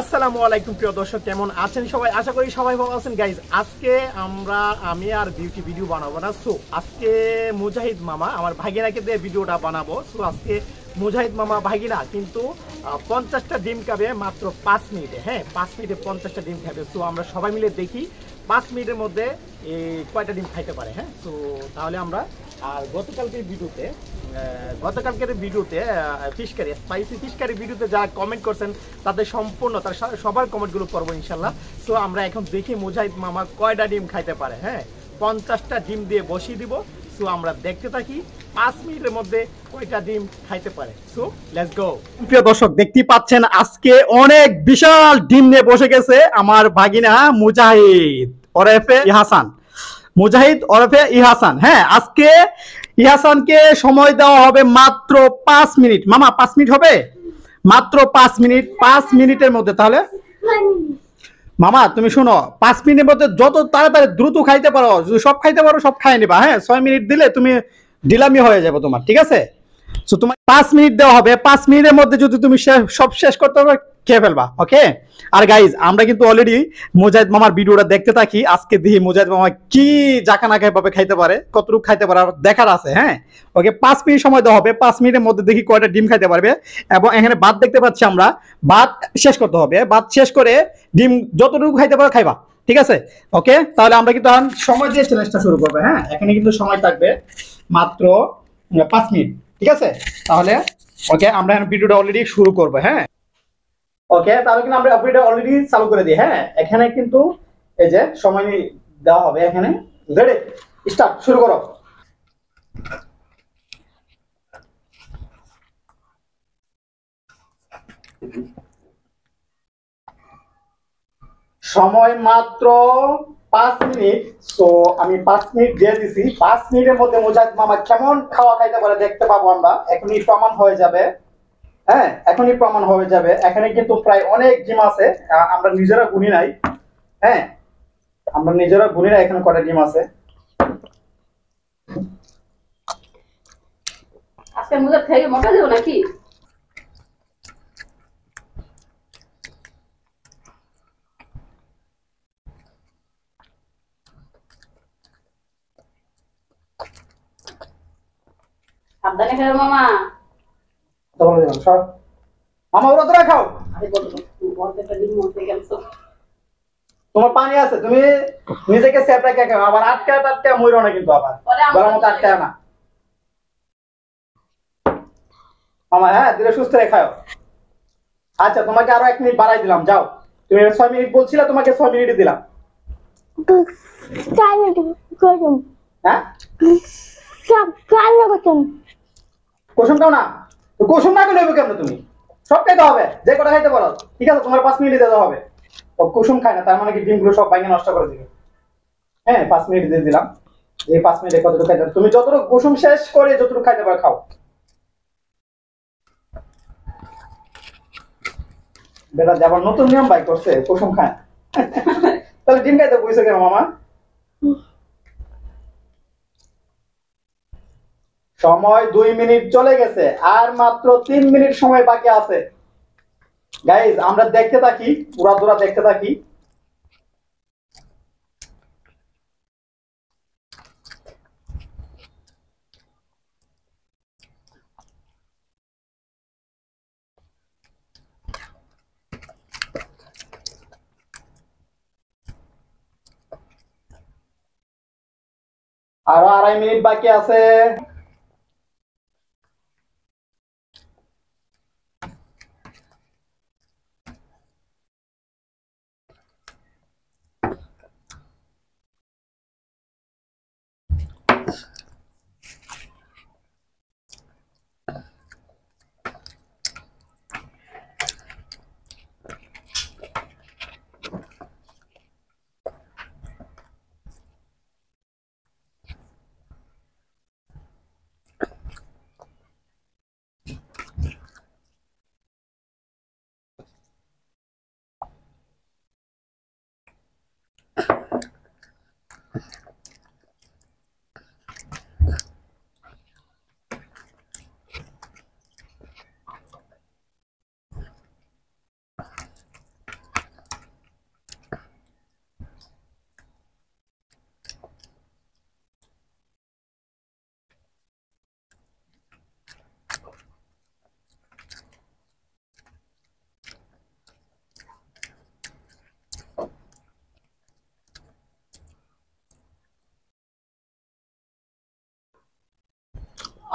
আসসালামু আলাইকুম প্রিয় দর্শক, কেমন আছেন সবাই? আশা করি সবাই ভালো আছেন। গাইজ, আজকে আমি আর বিউটি ভিডিও বানাবো না। সো আজকে মুজাহিদ মামা আমার ভাগিনাকে দিয়ে ভিডিওটা বানাবো। সো আজকে মুজাহিদ মামা ভাগিনা কিন্তু 50টা ডিম খাবে মাত্র 5 মিনিটে। হ্যাঁ, 5 মিনিটে 50টা ডিম খাবে। সো আমরা সবাই মিলে দেখি 5 মিনিটের মধ্যে কয়টা ডিম খাইতে পারে। হ্যাঁ, তো তাহলে আমরা আর গতকালকের ভিডিওতে fish curry, spicy fish curry ভিডিওতে যারা কমেন্ট করছেন তাদের সম্পূর্ণ সবার কমেন্টগুলো করবো ইনশাল্লাহ। সো আমরা এখন দেখি মুজাহিদ মামা কয়টা ডিম খাইতে পারে। হ্যাঁ, 50টা ডিম দিয়ে বসিয়ে দিব। সো আমরা দেখতে থাকি 5 মিনিটের মধ্যে কয়টা ডিম খাইতে পারে। So let's go. প্রিয় দর্শক, দেখতেই পাচ্ছেন আজকে অনেক বিশাল ডিম নিয়ে বসে গেছে আমার ভাগিনা মুজাহিদ ওরফে ইহাসান। মুজাহিদ ওরফে ইহাসান। হ্যাঁ, আজকে ইহাসানকে সময় দেওয়া হবে মাত্র 5 মিনিট। মামা 5 মিনিট হবে? মাত্র 5 মিনিট। 5 মিনিটের মধ্যে তাহলে মামা তুমি শোনো, 5 মিনিটের মধ্যে যত তাড়াতাড়ি দ্রুত খাইতে পারো, যদি সব খাইতে পারো সব খাই নিবা। হ্যাঁ, 6 মিনিট দিলে তুমি ডিলামি হয়ে যাবে তোমার, ঠিক আছে? সো তোমার 5 মিনিট দেওয়া হবে। 5 মিনিটের মধ্যে যদি তুমি সব শেষ করতে পারো খেয়ে ফেলবা। ওকে? আর গাইজ, আমরা কিন্তু অলরেডি মুজাহিদ মামার ভিডিওটা দেখতে থাকি। আজকে দেখি মুজাহিদ মামা কি জাকানাকাই ভাবে খাইতে পারে, কতটুকু খাইতে পারে দেখার আছে। হ্যাঁ, ওকে, 5 মিনিট সময় দেওয়া হবে। 5 মিনিটের মধ্যে দেখি কয়টা ডিম খাইতে পারবে। এবং এখানে ভাত দেখতে পাচ্ছি আমরা, ভাত শেষ করতে হবে। ভাত শেষ করে ডিম যতটুকু খাইতে পারো খাইবা, ঠিক আছে? ওকে, তাহলে আমরা কিন্তু সময় দিয়ে চ্যালেঞ্জটা শুরু করবো। হ্যাঁ, এখানে কিন্তু সময় থাকবে মাত্র 5 মিনিট, ঠিক আছে? তাহলে ওকে, আমরা ভিডিওটা অলরেডি শুরু করবো। হ্যাঁ, ওকে, তাহলে কিন্তু আমরা ভিডিও অলরেডি চালু করে দিই। হ্যাঁ, এখানে কিন্তু এই যে সময় দেওয়া হবে। এখানে রেডি, স্টার্ট, শুরু করো। সময় মাত্র 5 মিনিট। সো আমি 5 মিনিট দিয়ে দিছি। 5 মিনিটের মধ্যে মুজাহিদ মামা কেমন খাওয়া খাইতে পারে দেখতে পাবো আমরা। এখনই প্রমাণ হয়ে যাবে। হ্যাঁ, এখনই প্রমাণ হয়ে যাবে। এখানে কিন্তু প্রায় অনেক ডিম আছে, আমরা নিজেরা গুনি নাই। হ্যাঁ, আমরা নিজেরা গুনি নাই এখানে কটা ডিম আছে। আজকে মুজাহিদ থেকে মোটা দেব নাকি? সাবধানে খাও মামা। মামা ওরা তোরা খাও। তোমার পানি আছে, তুমি নিজেকে সেফ রাখে খাও। আবার আটকা মইরো না কিন্তু, আবার গলার মতো আটকা না মামা। হ্যাঁ, ধীরে সুস্থ রে খাও। আচ্ছা, তোমাকে আরো 1 মিনিট বাড়াই দিলাম। যাও, তুমি 6 মিনিট বলছিলে, তোমাকে 6 মিনিট দিলাম। হ্যাঁ, কুসুম খাও না? কুসুম না খেলে কেমন তুমি? সব খাইতে হবে, যে কটা খাইতে পারো। ঠিক আছে, তোমার 5 মিনিট দিতে হবে। ও কুসুম খায় না, তার মানে কি ডিমগুলো সব ভাঙে নষ্ট করে দিবে। হ্যাঁ, 5 মিনিট দিয়ে দিলাম। এই 5 মিনিটে কতটুকু খাইতে পারো তুমি? যতটুকু কুসুম শেষ করে যতটুকু খাইতে পারো খাও। বেটা যাবার নতুন নিয়ম বাই করছে, কুসুম খায়। তাহলে ডিম খাইতে বইছো কেন মামা? সময় 2 মিনিট চলে গেছে, আর মাত্র 3 মিনিট সময় বাকি আছে। গাইজ, আমরা দেখতে থাকি, পুরা দেখতে থাকি। আরো 2.5 মিনিট বাকি আছে।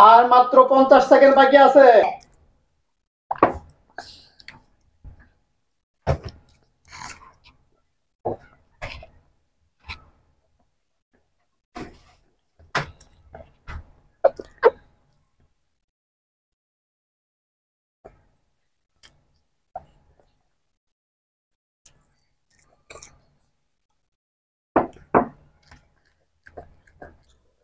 আর মাত্র 50 সেকেন্ড বাকি আছে।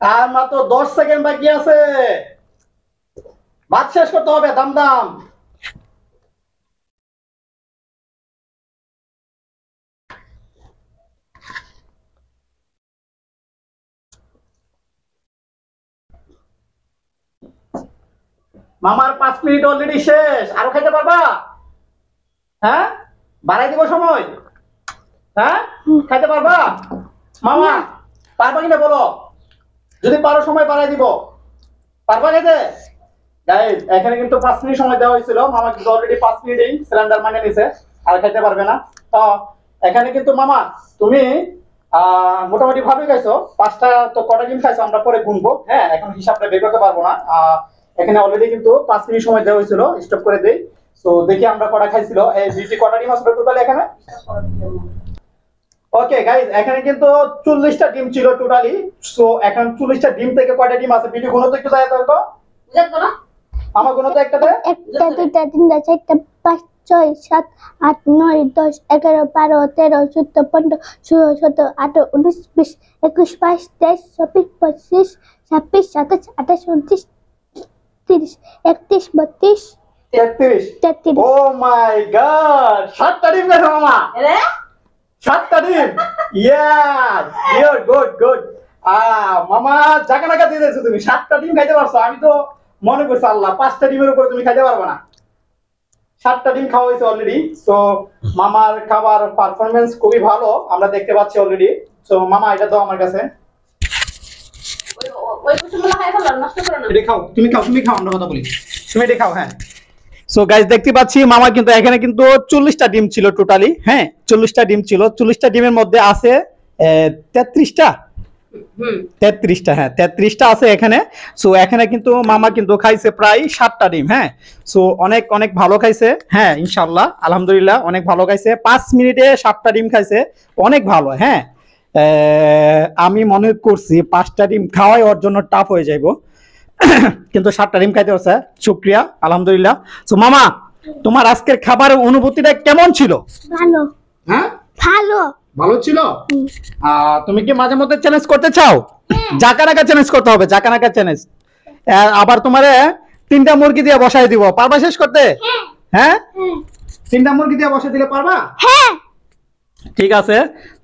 আর মাত্র 10 সেকেন্ড বাকি আছে। ভাত শেষ করতে হবে দাম দাম। মামার 5 মিনিট অলরেডি শেষ, আরো খাইতে পারবা? হ্যাঁ, বাড়াই দিব সময়। হ্যাঁ, খাইতে পারবা? মামা পারবা কিনা বলো, যদি পারো সময় বাড়াই দিব। পারবা খাইতে? গাইস এখানে কিন্তু 5 মিনিট সময় দেওয়া হয়েছিল, মামা কিন্তু অলরেডি 5 মিনিটেই সিলিন্ডার মানে নিছে, আর খাইতে পারবে না। তো এখানে কিন্তু মামা তুমি মোটামুটি ভালোই খাইছো। 5টা তো কটা ডিম খাইছো আমরা পরে গুনবো। হ্যাঁ, এখন হিসাবটা বের করতে পারবো না। এখানে অলরেডি কিন্তু 5 মিনিট সময় দেওয়া হয়েছিল, স্টপ করে দেই। সো দেখি আমরা কটা খাইছিল। এই বিটি কটা ডিম আছে টোটালি এখানে? ওকে গাইস, এখানে কিন্তু 40টা ডিম ছিল টোটালি। সো এখন 40টা ডিম থেকে কয়টা ডিম আছে বিটি গুনো তো একটু দেয় তো। বুঝাতো না? আমার গুনো তো একটা দে। 1 2 3 4 5 6 7 8 9 10 11 12 13 14 15 16 17 18 19 20 21 22 23 24 25 26 27 28 29 30 31 32 33। 33 ও মাই গড, 7টা ডিম খাইছো মামা। এরে 7টা ডিম। Yes, good good good. মামা জায়গা নাকা দিয়ে দিয়েছো তুমি, 7টা ডিম খাইতে পারছো। আমি তো মনে করছি আল্লাহ 5টা ডিমের উপরে তুমি খাইতে পারবে না। 7টা ডিম খাওয়া হয়েছে অলরেডি। সো মামার খাবার পারফরমেন্স খুবই ভালো আমরা দেখতে পাচ্ছি অলরেডি। সো মামা এটা দাও আমার কাছে। ওই কুসুমগুলো খাই ফেলো, নষ্ট করো না। এটা খাও, তুমি খাও, তুমি খাও, আমরা কথা বলি। তুমি এটা খাও। হ্যাঁ, সো গাইস দেখতে পাচ্ছি মামা কিন্তু এখানে কিন্তু 40টা ডিম ছিল টোটালি। হ্যাঁ, 40টা ডিম ছিল। 40টা ডিমের মধ্যে আছে 33টা। 33টা, হ্যাঁ 33টা আছে এখানে। সো এখানে কিন্তু মামা কিন্তু খাইছে প্রায় 7টা ডিম। হ্যাঁ, সো অনেক অনেক ভালো খাইছে। হ্যাঁ, ইনশাআল্লাহ আলহামদুলিল্লাহ অনেক ভালো খাইছে। 5 মিনিটে 7টা ডিম খাইছে, অনেক ভালো। হ্যাঁ, আমি মনে করছি 5টা ডিম খাওয়াই ওর জন্য টাফ হয়ে যাইব, কিন্তু 7টা ডিম খাইতে পারছে, শুকরিয়া আলহামদুলিল্লাহ। সো মামা তোমার আজকের খাবারের অনুভূতিটা কেমন ছিল? ভালো হ্যাঁ, ভালো ভালো ছিল। তুমি কি মাঝে মধ্যে চ্যালেঞ্জ করতে চাও? জাকানাকা চ্যালেঞ্জ করতে হবে, জাকানাকা চ্যালেঞ্জ। আবার তোমারে 3টা মুরগি দিয়ে বসাই দিব, পারবা শেষ করতে? হ্যাঁ, 3টা মুরগি দিয়ে বসাই দিলে পারবা? হ্যাঁ ঠিক আছে।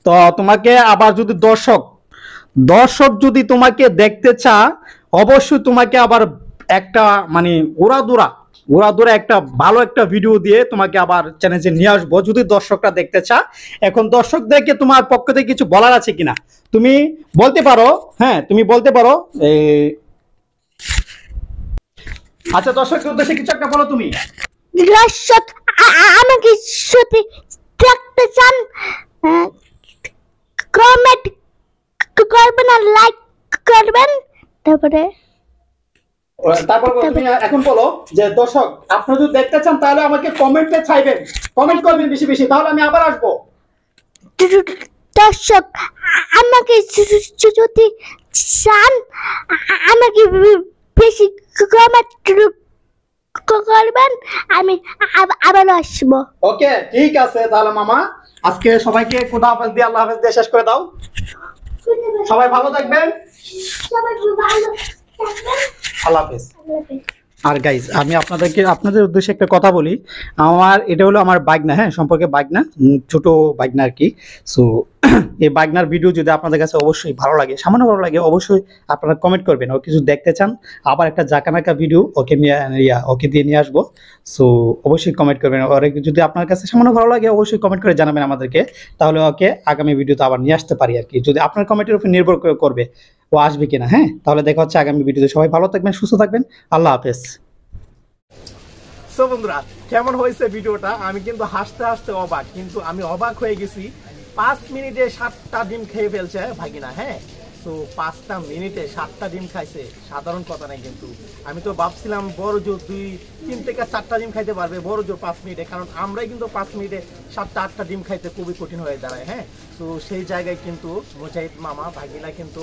তো তোমাকে আবার যদি দর্শক যদি তোমাকে দেখতে চা, অবশ্যই তোমাকে আবার একটা মানে ওরা একটা ভালো একটা ভিডিও দিয়ে তোমাকে আবার চ্যানেলে নিয়ে আসবো, যদি দর্শকরা দেখতে চা। এখন দর্শকদেরকে তোমার পক্ষ থেকে কিছু বলার আছে কিনা তুমি বলতে পারো। হ্যাঁ, তুমি বলতে পারো। আচ্ছা, দর্শকের উদ্দেশ্যে কিছু একটা বলো তুমি। দর্শক আমাকে সত্যি দেখতে চান, কমেন্ট করবেন আর লাইক করবেন। তারপর তুমি এখন বলো যে দর্শক আপনি যদি দেখতে চান তাহলে আমাকে কমেন্টে চাইবেন, কমেন্ট করবেন বেশি বেশি, তাহলে আমি আবার আসবো। দর্শক আমাকে যদি চান আমাকে বেশি কমেন্ট করবেন, আমি আবারও আসবো। ওকে, ঠিক আছে তাহলে মামা আজকে সবাইকে খুদা হাফেজ দিয়ে আল্লাহ হাফেজ দিয়ে শেষ করে দাও। সবাই ভালো থাকবেন, সবাই ভালো থাকবেন, আল্লাহ হাফেজ। আর গাইজ আমি আপনাদের উদ্দেশ্যে একটা কথা বলি। এটা হলো আমার বাগনা, হ্যাঁ সম্পর্কে বাগনা, ছোট বাগনা আর কি। সো এই বাগনার ভিডিও যদি আপনাদের কাছে অবশ্যই ভালো লাগে, সামান্য ভালো লাগে, অবশ্যই আপনারা কমেন্ট করবেন। ও কিছু দেখতে চান আবার একটা জাকানাকা ভিডিও ওকে দিয়ে নিয়ে আসবো। সো অবশ্যই কমেন্ট করবেন। আর যদি আপনার কাছে সামান্য ভালো লাগে অবশ্যই কমেন্ট করে জানাবেন আমাদেরকে, তাহলে ওকে আগামী ভিডিওতে আবার নিয়ে আসতে পারি আর কি। যদি আপনার কমেন্টের উপর নির্ভর করবে ও আসবে কিনা। হ্যাঁ, তাহলে দেখা হচ্ছে আগামী ভিডিওতে। সবাই ভালো থাকবেন, সুস্থ থাকবেন, আল্লাহ হাফেজ। সো বন্ধুরা, কেমন হয়েছে ভিডিওটা? আমি কিন্তু হাসতে হাসতে অবাক, কিন্তু আমি অবাক হয়ে গেছি। 5 মিনিটে 7টা ডিম খেয়ে ফেলছে ভাগিনা। হ্যাঁ, সো 5টা মিনিটে 7টা ডিম খাইছে, সাধারণ কথা নাই কিন্তু। আমি তো ভাবছিলাম বড় জোর 2-3 থেকে 4টা ডিম খাইতে পারবে বড় জোর 5 মিনিটে, কারণ আমরাই কিন্তু 5 মিনিটে 7টা-8টা ডিম খাইতে খুবই কঠিন হয়ে দাঁড়ায়। হ্যাঁ, তো সেই জায়গায় কিন্তু মুজাহিদ মামা ভাগিনা কিন্তু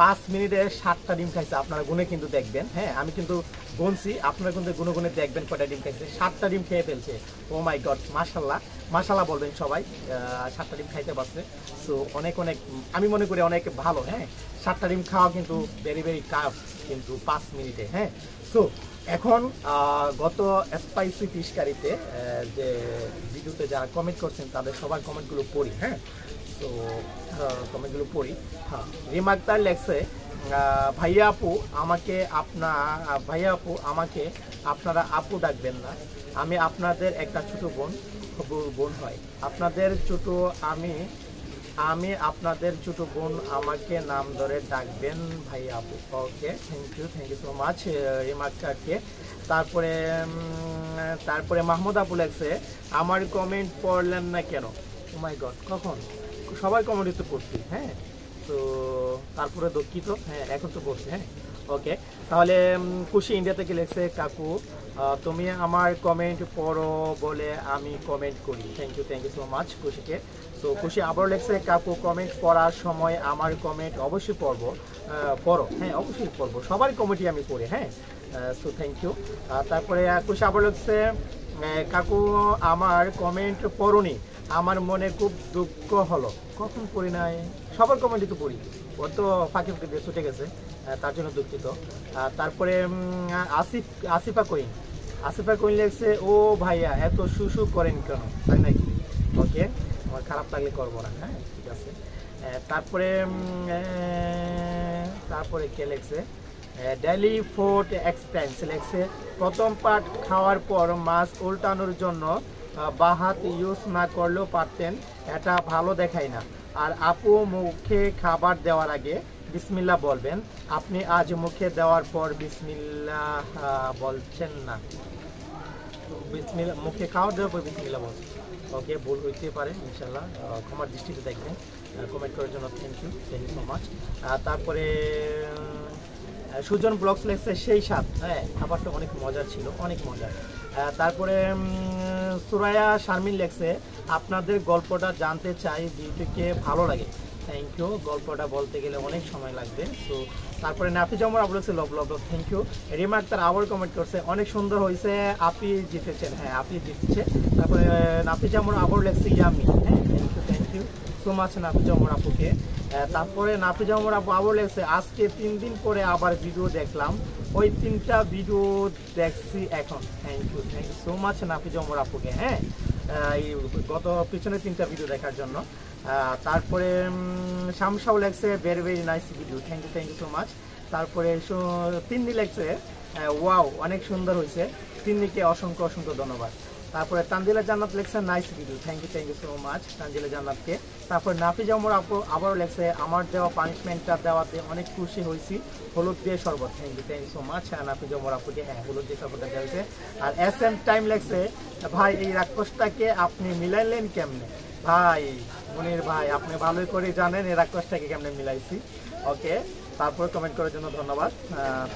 5 মিনিটে 7টা ডিম খাইছে। আপনারা গুনে কিন্তু দেখবেন। হ্যাঁ, আমি কিন্তু গুনছি, আপনারা কিন্তু গুনে গুনে দেখবেন কয়টা ডিম খাইছে। 7টা ডিম খেয়ে ফেলছে। ও মাই গড, মাশাল্লাহ মাশাল্লাহ বলবেন সবাই। 7টা ডিম খাইতে পারছে, সো অনেক অনেক, আমি মনে করি অনেক ভালো। হ্যাঁ, 7টা ডিম খাওয়া কিন্তু ভেরি ভেরি টাফ কিন্তু 5 মিনিটে। হ্যাঁ, সো এখন গত স্পাইসি ফিশ কারিতে যে ভিডিওতে যারা কমেন্ট করছেন তাদের সবার কমেন্টগুলো পড়ি। হ্যাঁ, তো কমেন্টগুলো পড়ি। হ্যাঁ, রিম আক্তার লেখছে, ভাইয়া আপু আমাকে আপনারা আপু ডাকবেন না, আমি আপনাদের একটা ছোট বোন হয়, আপনাদের ছোট আমি আপনাদের ছোট বোন, আমাকে নাম ধরে ডাকবেন ভাইয়া আপু। ওকে, থ্যাংক ইউ সো মাচ রিম আক্তারকে। তারপরে মাহমুদ আপু লেখছে, আমার কমেন্ট পড়লেন না কেন? ও মাই গড, কখন? সবাই কমেন্টই তো পড়ছি। হ্যাঁ, তো তারপরে দুঃখিত। হ্যাঁ, এখন তো পড়ছি। হ্যাঁ, ওকে, তাহলে খুশি ইন্ডিয়া থেকে লেখছে, কাকু তুমি আমার কমেন্ট পড়ো বলে আমি কমেন্ট করি। থ্যাংক ইউ সো মাচ খুশিকে। তো খুশি আবারও লেখছে, কাকু কমেন্ট পড়ার সময় আমার কমেন্ট অবশ্যই পড়ো। হ্যাঁ, অবশ্যই পড়বো, সবার কমেন্টই আমি পড়ি। হ্যাঁ, সো থ্যাংক ইউ। তারপরে খুশি আবার লেখছে, কাকু আমার কমেন্ট পড়োনি, আমার মনে খুব দুঃখ হলো। কখন পড়ি নাই, সবার কমেন্টই তো পড়ি, ওর তো ফাঁকে ফাঁকে দিয়ে ছুটে গেছে, তার জন্য দুঃখিত। তারপরে আসিফা কইন লেগছে, ও ভাইয়া এত শুশু করেন কেন, তাই নাকি? ওকে, আমার খারাপ লাগলে করবো না। হ্যাঁ, ঠিক আছে। তারপরে কে লেগছে, ডেলি ফুড এক্সপেন্স লেগছে, প্রথম পার্ট খাওয়ার পর মাছ উল্টানোর জন্য বাহাত ইউজ না করলেও পারতেন, এটা ভালো দেখায় না। আর আপু মুখে খাবার দেওয়ার আগে বিসমিল্লাহ বলবেন, আপনি আজ মুখে দেওয়ার পর বিসমিল্লাহ বলছেন না। বিসমিল্লাহ মুখে খাওয়া দেওয়ার পর বিসমিল্লাহ বলছেন। ওকে, ভুল হইতে পারে, ইনশাল্লাহ ক্ষমার দৃষ্টিতে দেখবেন। কমেন্ট করার জন্য থ্যাংক ইউ সো মাচ। তারপরে সুজন ব্লগস লেগছে, সেই স্বাদ। হ্যাঁ, খাবারটা অনেক মজার ছিল, অনেক মজার। তারপরে সুরায়া শারমিন লেগছে, আপনাদের গল্পটা জানতে চাই, ভিডিওকে ভালো লাগে। থ্যাংক ইউ, গল্পটা বলতে গেলে অনেক সময় লাগবে। তো তারপরে নাফিজ আমর আবু লেগছে, লব থ্যাংক ইউ। রিমার্ক তার আবার কমেন্ট করছে, অনেক সুন্দর হয়েছে, আপনি জিতেছেন। হ্যাঁ, আপনি জিতেছে। তারপরে নাফিজ আমর আবার লেগছে, ইয়ামি। হ্যাঁ, thank you so much Nafiz Amar আপুকে। তারপরে নাফিজ আমর আপু আবার লেগছে, আজকে 3 দিন পরে আবার ভিডিও দেখলাম, ওই 3টা ভিডিও দেখছি এখন। Thank you so much Nafiz Amar আপুকে। হ্যাঁ, এই গত পিছনে 3টা ভিডিও দেখার জন্য। তারপরে শামসাও লেগছে, very very nice video. Thank you so much. তারপরে তিন্নি লেগছে, ওয়াও অনেক সুন্দর হয়েছে, তিন্নিকে অসংখ্য ধন্যবাদ। তারপরে তানজিলা জান্নাত লেগছে, nice video. Thank you so much Tanzila জান্নাতকে। তারপরে নাফিজ আমর আপু আবারও লেগছে, আমার দেওয়া পানিশমেন্টটা দেওয়াতে অনেক খুশি হয়েছি, হলুদ দিয়ে শরবত। Thank you so much Nafiz Amar আপুকে। হ্যাঁ, হলুদ দিয়ে শরবতটা দেওয়া হয়েছে। আর SM টাইম লেগছে, ভাই এই রাক্ষসটাকে আপনি মিলাইলেন কেমনে? ভাই মনির ভাই, আপনি ভালোই করে জানেন এই রাক্ষসটাকে কেমনে মিলাইছি। ওকে, তারপরে কমেন্ট করার জন্য ধন্যবাদ।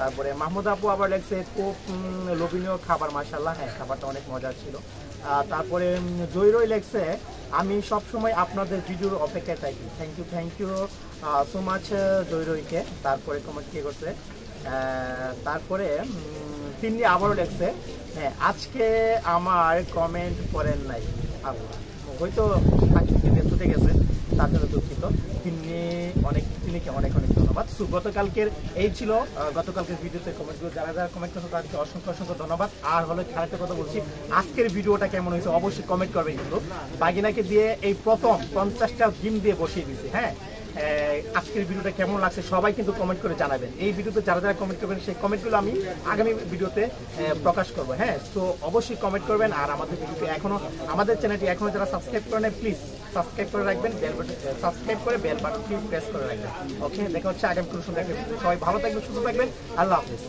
তারপরে মাহমুদ আপু আবার লেগছে, খুব লোভনীয় খাবার, মাশাআল্লাহ। হ্যাঁ, খাবারটা অনেক মজার ছিল। তারপরে জয়রই লেগছে, আমি সবসময় আপনাদের ভিডিওর অপেক্ষায় থাকি। থ্যাংক ইউ সো মাচ জয়রইকে। তারপরে কমেন্ট কে করছে, তারপরে তিনি আবারও লেগছে, হ্যাঁ আজকে আমার কমেন্ট করেন নাই, হয়তো ছুটে গেছে, তার জন্য দুঃখিত। তিনিকে অনেক ধন্যবাদ। সো গতকালকের এই ছিল গতকালকের ভিডিওতে কমেন্টগুলো, যারা কমেন্ট করছে তাদেরকে অসংখ্য ধন্যবাদ। আর হলো খারাপ কথা বলছি, আজকের ভিডিওটা কেমন হয়েছে অবশ্যই কমেন্ট করবেন। কিন্তু বাগিনাকে দিয়ে এই প্রথম 50টা ডিম দিয়ে বসিয়ে দিয়েছি। হ্যাঁ, আজকের ভিডিওটা কেমন লাগছে সবাই কিন্তু কমেন্ট করে জানাবেন। এই ভিডিওতে যারা কমেন্ট করবেন সেই কমেন্টগুলো আমি আগামী ভিডিওতে প্রকাশ করবো। হ্যাঁ, সো অবশ্যই কমেন্ট করবেন। আর আমাদের ভিডিওতে আমাদের চ্যানেলটি এখনো যারা সাবস্ক্রাইব করেন প্লিজ সাবস্ক্রাইব করে রাখবেন, সাবস্ক্রাইব করে বেল বাটনটি প্রেস করে রাখবেন। ওকে, দেখা হচ্ছে আগামী কোনো সুন্দর একটা ভিডিও। সবাই ভালো থাকবেন, সুস্থ থাকবেন, আল্লাহ হাফেজ।